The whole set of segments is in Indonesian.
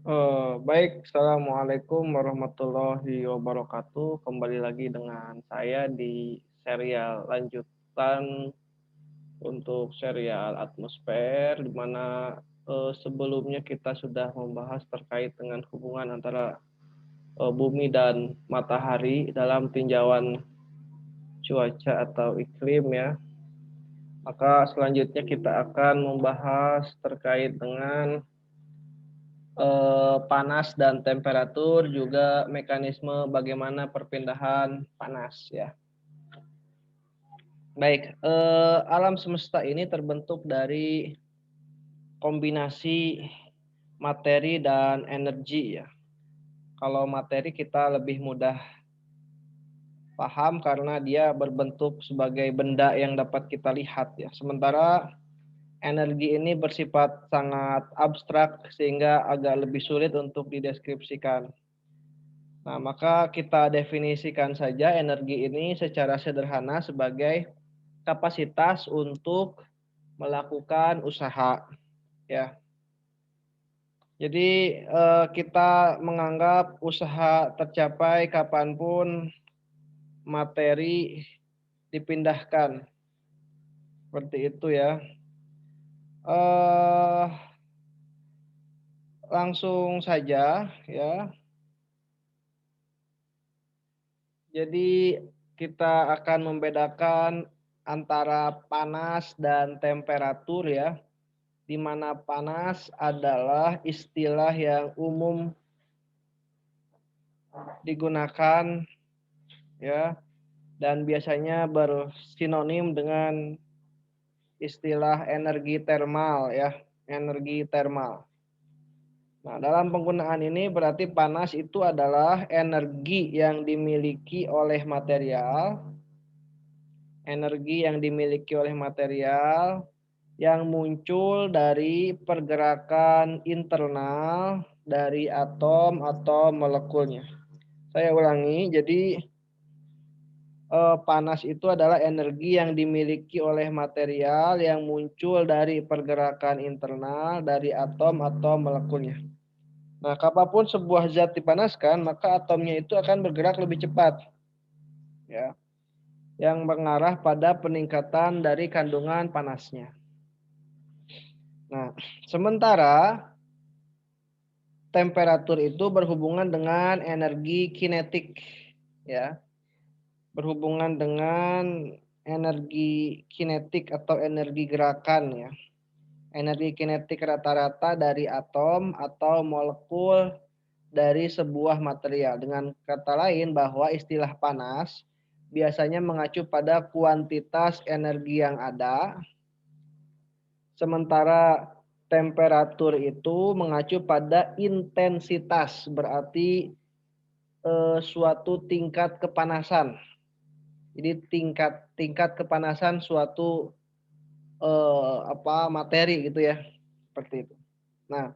Baik, Assalamualaikum warahmatullahi wabarakatuh. Kembali lagi dengan saya di serial lanjutan untuk serial Atmosfer, di mana sebelumnya kita sudah membahas terkait dengan hubungan antara bumi dan matahari dalam tinjauan cuaca atau iklim ya. Maka selanjutnya kita akan membahas terkait dengan panas dan temperatur, juga mekanisme bagaimana perpindahan panas ya. Baik, alam semesta ini terbentuk dari kombinasi materi dan energi ya. Kalau materi kita lebih mudah paham karena dia berbentuk sebagai benda yang dapat kita lihat ya. Sementara energi ini bersifat sangat abstrak sehingga agak lebih sulit untuk dideskripsikan. Nah, maka kita definisikan saja energi ini secara sederhana sebagai kapasitas untuk melakukan usaha, ya. Jadi kita menganggap usaha tercapai kapanpun materi dipindahkan, seperti itu ya. Eh, Langsung saja ya. Jadi kita akan membedakan antara panas dan temperatur ya, di mana panas adalah istilah yang umum digunakan ya, dan biasanya bersinonim dengan istilah energi termal ya, energi termal. Nah, dalam penggunaan ini berarti panas itu adalah energi yang dimiliki oleh material, energi yang dimiliki oleh material yang muncul dari pergerakan internal dari atom atau molekulnya. Saya ulangi, jadi panas itu adalah energi yang dimiliki oleh material yang muncul dari pergerakan internal dari atom atau molekulnya. Nah, kapanpun sebuah zat dipanaskan, maka atomnya itu akan bergerak lebih cepat, ya, yang mengarah pada peningkatan dari kandungan panasnya. Nah, sementara temperatur itu berhubungan dengan energi kinetik, ya, berhubungan dengan energi kinetik atau energi gerakan ya. Energi kinetik rata-rata dari atom atau molekul dari sebuah material. Dengan kata lain bahwa istilah panas biasanya mengacu pada kuantitas energi yang ada, sementara temperatur itu mengacu pada intensitas, berarti suatu tingkat kepanasan. Jadi tingkat kepanasan suatu materi gitu ya, seperti itu. Nah,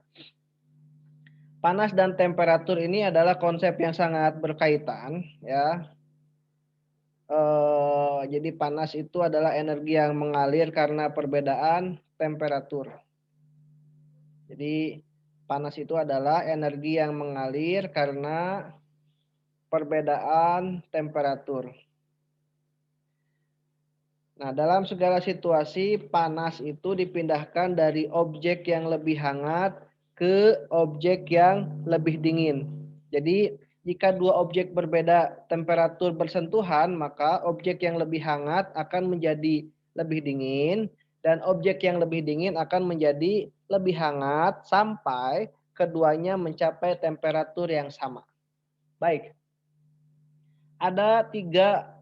panas dan temperatur ini adalah konsep yang sangat berkaitan ya. Jadi panas itu adalah energi yang mengalir karena perbedaan temperatur. Jadi panas itu adalah energi yang mengalir karena perbedaan temperatur. Nah, dalam segala situasi panas itu dipindahkan dari objek yang lebih hangat ke objek yang lebih dingin. Jadi jika dua objek berbeda temperatur bersentuhan, maka objek yang lebih hangat akan menjadi lebih dingin dan objek yang lebih dingin akan menjadi lebih hangat sampai keduanya mencapai temperatur yang sama. Baik, ada tiga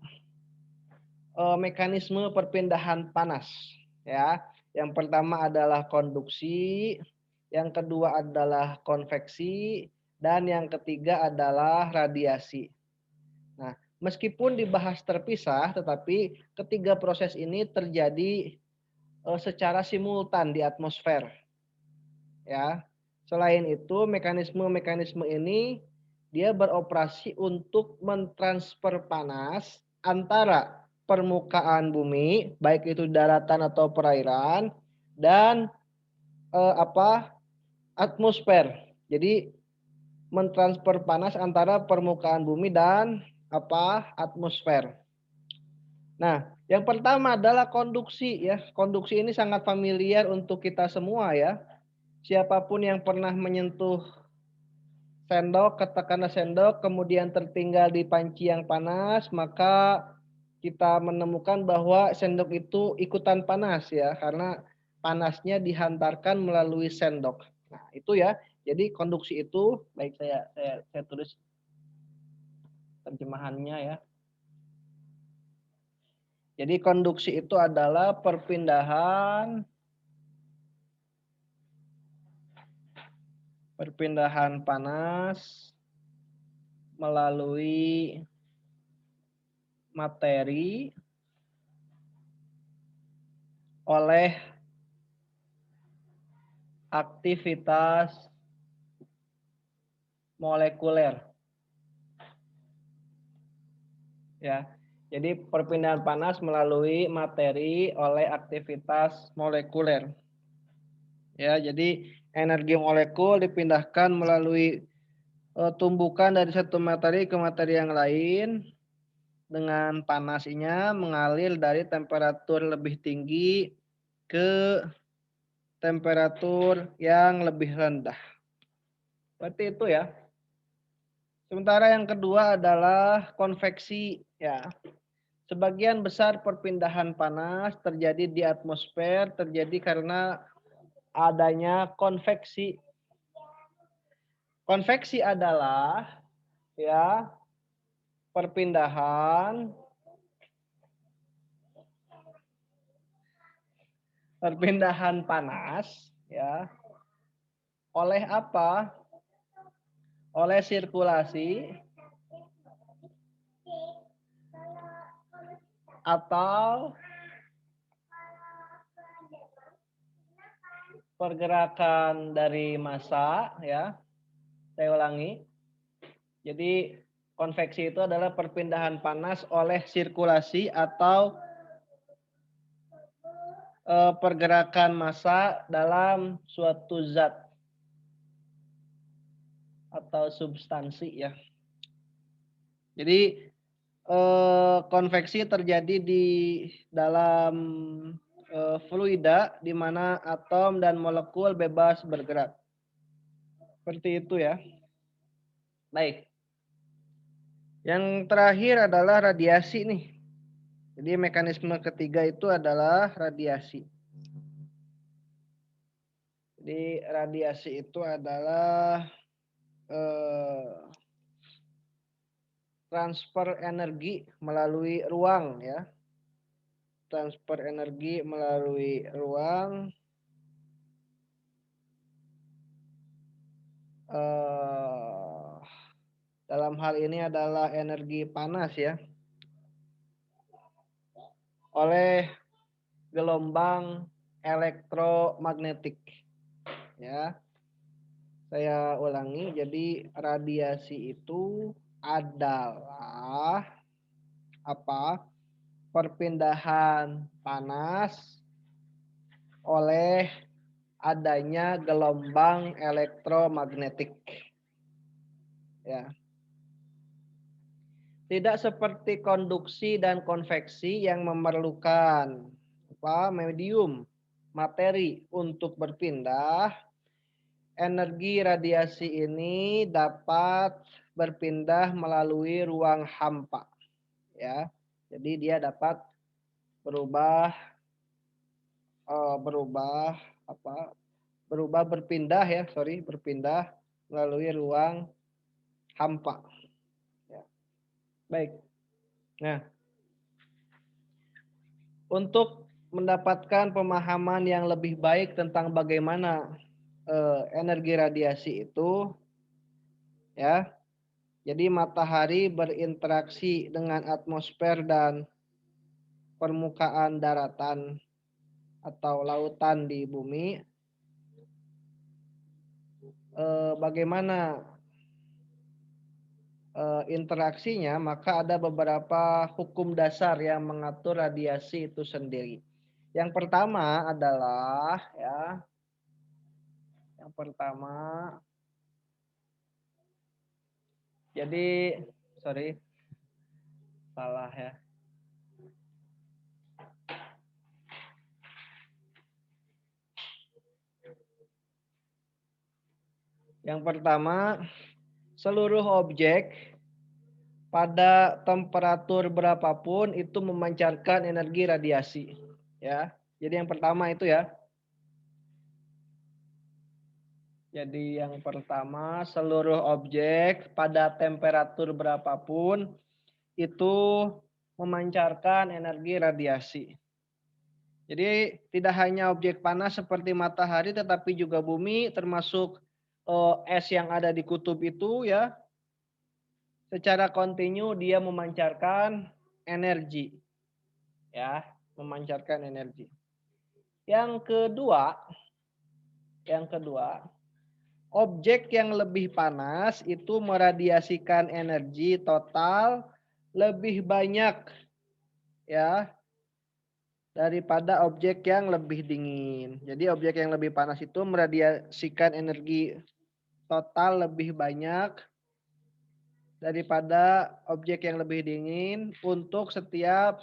mekanisme perpindahan panas ya. Yang pertama adalah konduksi, yang kedua adalah konveksi, dan yang ketiga adalah radiasi. Nah, meskipun dibahas terpisah, tetapi ketiga proses ini terjadi secara simultan di atmosfer. Ya, selain itu mekanisme-mekanisme ini dia beroperasi untuk mentransfer panas antara permukaan bumi, baik itu daratan atau perairan, dan atmosfer. Jadi mentransfer panas antara permukaan bumi dan atmosfer. Nah, yang pertama adalah konduksi ya. Konduksi ini sangat familiar untuk kita semua ya. Siapapun yang pernah menyentuh sendok, katakanlah sendok, kemudian tertinggal di panci yang panas, maka kita menemukan bahwa sendok itu ikutan panas ya, karena panasnya dihantarkan melalui sendok. Nah, itu ya. Jadi konduksi itu, baik saya tulis terjemahannya ya. Jadi konduksi itu adalah perpindahan panas melalui materi oleh aktivitas molekuler. Ya. Jadi perpindahan panas melalui materi oleh aktivitas molekuler. Ya, jadi energi molekul dipindahkan melalui tumbukan dari satu materi ke materi yang lain dengan panasnya mengalir dari temperatur lebih tinggi ke temperatur yang lebih rendah. Seperti itu ya. Sementara yang kedua adalah konveksi ya. Sebagian besar perpindahan panas terjadi di atmosfer terjadi karena adanya konveksi. Konveksi adalah ya perpindahan panas ya oleh apa? Oleh sirkulasi atau pergerakan dari massa ya. Saya ulangi. Jadi konveksi itu adalah perpindahan panas oleh sirkulasi atau pergerakan massa dalam suatu zat atau substansi ya. Jadi konveksi terjadi di dalam fluida di mana atom dan molekul bebas bergerak. Seperti itu ya. Baik. Yang terakhir adalah radiasi nih. Jadi mekanisme ketiga itu adalah radiasi. Jadi radiasi itu adalah transfer energi melalui ruang ya. Transfer energi melalui ruang dalam hal ini adalah energi panas ya. Oleh gelombang elektromagnetik. Ya. Saya ulangi, jadi radiasi itu adalah apa? Perpindahan panas oleh adanya gelombang elektromagnetik. Ya. Tidak seperti konduksi dan konveksi yang memerlukan medium materi untuk berpindah, energi radiasi ini dapat berpindah melalui ruang hampa. Ya. Jadi dia dapat berubah berpindah melalui ruang hampa. Ya. Baik. Nah, untuk mendapatkan pemahaman yang lebih baik tentang bagaimana energi radiasi itu, ya. Jadi matahari berinteraksi dengan atmosfer dan permukaan daratan atau lautan di bumi. Bagaimana interaksinya, maka ada beberapa hukum dasar yang mengatur radiasi itu sendiri. Yang pertama adalah ya, yang pertama Jadi, sorry, salah ya. Yang pertama, seluruh objek pada temperatur berapapun itu memancarkan energi radiasi. Ya, jadi yang pertama itu ya. Jadi yang pertama, seluruh objek pada temperatur berapapun itu memancarkan energi radiasi. Jadi tidak hanya objek panas seperti matahari, tetapi juga bumi, termasuk es yang ada di kutub itu ya, secara kontinu dia memancarkan energi, ya, memancarkan energi. Yang kedua, objek yang lebih panas itu meradiasikan energi total lebih banyak, ya, daripada objek yang lebih dingin. Jadi objek yang lebih panas itu meradiasikan energi total lebih banyak daripada objek yang lebih dingin untuk setiap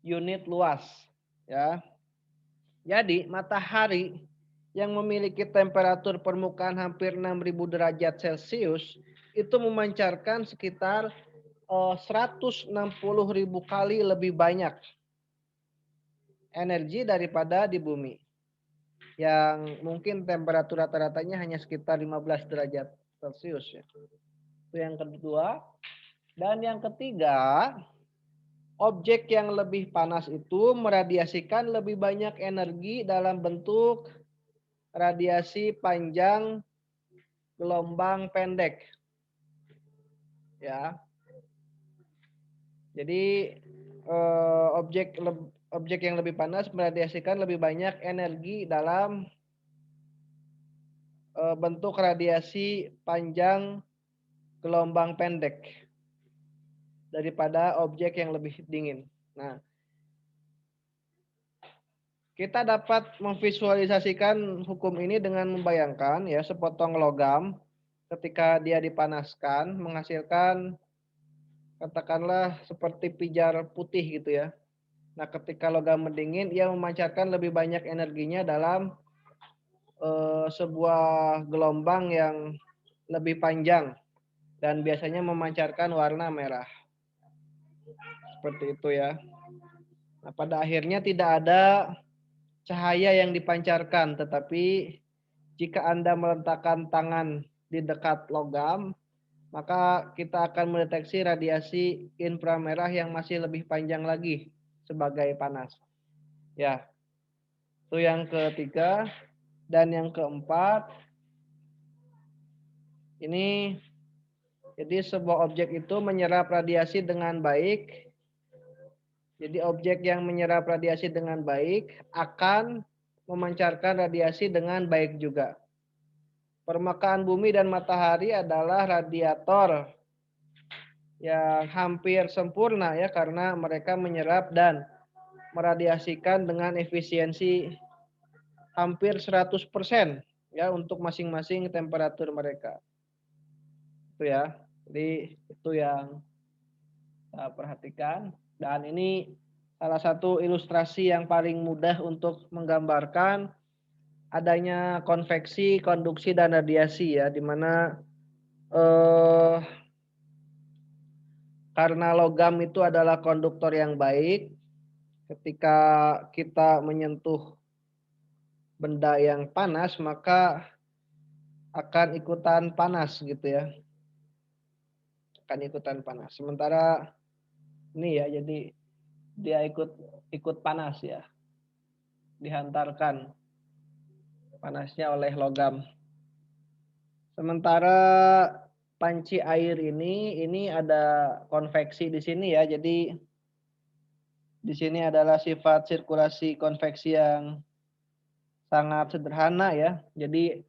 unit luas, ya. Jadi matahari yang memiliki temperatur permukaan hampir 6.000 derajat Celcius itu memancarkan sekitar 160.000 kali lebih banyak energi daripada di bumi, yang mungkin temperatur rata-ratanya hanya sekitar 15 derajat Celcius ya. Itu yang kedua. Dan yang ketiga, objek yang lebih panas itu meradiasikan lebih banyak energi dalam bentuk radiasi panjang gelombang pendek. Ya. Jadi objek yang lebih panas meradiasikan lebih banyak energi dalam bentuk radiasi panjang gelombang pendek daripada objek yang lebih dingin. Nah, kita dapat memvisualisasikan hukum ini dengan membayangkan ya sepotong logam ketika dia dipanaskan menghasilkan katakanlah seperti pijar putih gitu ya. Nah, ketika logam mendingin ia memancarkan lebih banyak energinya dalam sebuah gelombang yang lebih panjang dan biasanya memancarkan warna merah. Seperti itu ya. Nah, pada akhirnya tidak ada cahaya yang dipancarkan, tetapi jika Anda meletakkan tangan di dekat logam, maka kita akan mendeteksi radiasi inframerah yang masih lebih panjang lagi sebagai panas. Ya, itu yang ketiga. Dan yang keempat, ini jadi sebuah objek itu menyerap radiasi dengan baik. Jadi objek yang menyerap radiasi dengan baik akan memancarkan radiasi dengan baik juga. Permukaan bumi dan matahari adalah radiator yang hampir sempurna ya karena mereka menyerap dan meradiasikan dengan efisiensi hampir 100% ya untuk masing-masing temperatur mereka. Itu ya. Jadi itu yang kita perhatikan. Dan ini salah satu ilustrasi yang paling mudah untuk menggambarkan adanya konveksi, konduksi, dan radiasi ya, di mana karena logam itu adalah konduktor yang baik, ketika kita menyentuh benda yang panas maka akan ikutan panas gitu ya, akan ikutan panas. Sementara ini ya, jadi dia ikut panas ya, dihantarkan panasnya oleh logam. Sementara panci air ini ada konveksi di sini ya. Jadi di sini adalah sifat sirkulasi konveksi yang sangat sederhana ya. Jadi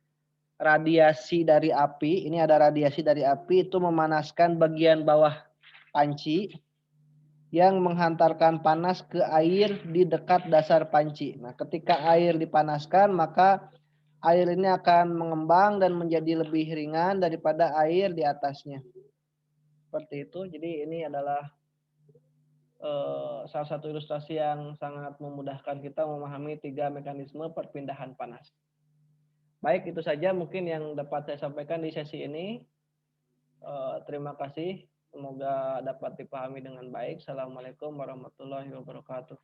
radiasi dari api, ini ada radiasi dari api itu memanaskan bagian bawah panci yang menghantarkan panas ke air di dekat dasar panci. Nah, ketika air dipanaskan maka air ini akan mengembang dan menjadi lebih ringan daripada air di atasnya. Seperti itu. Jadi ini adalah salah satu ilustrasi yang sangat memudahkan kita memahami 3 mekanisme perpindahan panas. Baik, itu saja mungkin yang dapat saya sampaikan di sesi ini. Terima kasih. Semoga dapat dipahami dengan baik. Assalamualaikum warahmatullahi wabarakatuh.